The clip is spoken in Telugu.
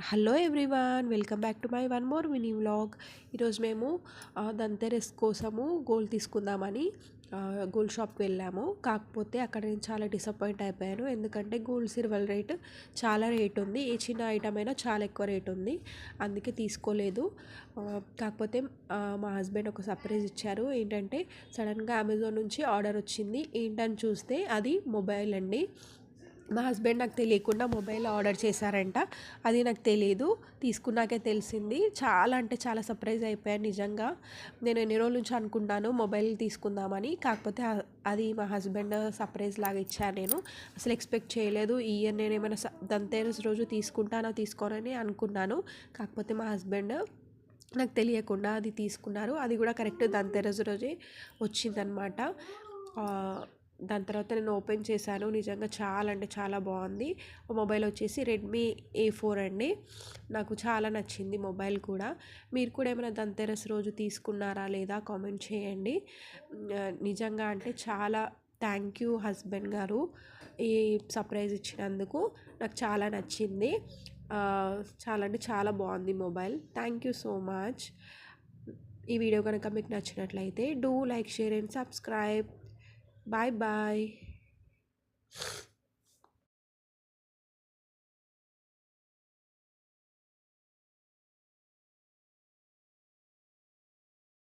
Hello everyone, welcome back to my one more mini vlog. ఈరోజు మేము దంతెరస్ కోసము గోల్డ్ తీసుకుందామని గోల్డ్ షాప్కి వెళ్ళాము. కాకపోతే అక్కడ నేను చాలా డిసప్పాయింట్ అయిపోయాను. ఎందుకంటే గోల్డ్ సిల్వర్ రేట్ చాలా రేట్ ఉంది. ఏ చిన్న ఐటమ్ అయినా చాలా ఎక్కువ రేట్ ఉంది, అందుకే తీసుకోలేదు. కాకపోతే మా హస్బెండ్ ఒక సర్ప్రైజ్ ఇచ్చారు. ఏంటంటే సడన్గా అమెజాన్ నుంచి ఆర్డర్ వచ్చింది. ఏంటని చూస్తే అది మొబైల్ అండి. మా హస్బెండ్ నాకు తెలియకుండా మొబైల్ ఆర్డర్ చేశారంట. అది నాకు తెలియదు, తీసుకున్నాకే తెలిసింది. చాలా అంటే చాలా సర్ప్రైజ్ అయిపోయాను నిజంగా. నేను ఎన్ని రోజుల నుంచి అనుకుంటాను మొబైల్ తీసుకుందామని. కాకపోతే అది మా హస్బెండ్ సర్ప్రైజ్ లాగా ఇచ్చాను. నేను అసలు ఎక్స్పెక్ట్ చేయలేదు. ఈ ఇయర్ నేను ఏమైనా ధన్తెరస్ రోజు తీసుకోనని అనుకున్నాను. కాకపోతే మా హస్బెండ్ నాకు తెలియకుండా అది తీసుకున్నారు. అది కూడా కరెక్ట్ ధన్తెరస్ రోజే వచ్చిందనమాట. దాని తర్వాత నేను ఓపెన్ చేశాను. నిజంగా చాలా అంటే చాలా బాగుంది. మొబైల్ వచ్చేసి రెడ్మీ A4 అండి. నాకు చాలా నచ్చింది మొబైల్ కూడా. మీరు కూడా ఏమైనా ధన్తెరస్ రోజు తీసుకున్నారా లేదా కామెంట్ చేయండి. నిజంగా అంటే చాలా థ్యాంక్ యూ హస్బెండ్ గారు, ఈ సర్ప్రైజ్ ఇచ్చినందుకు. నాకు చాలా నచ్చింది. చాలా అంటే చాలా బాగుంది mobile. Thank you so much. ఈ వీడియో కనుక మీకు నచ్చినట్లయితే do like, share and subscribe. Bye bye.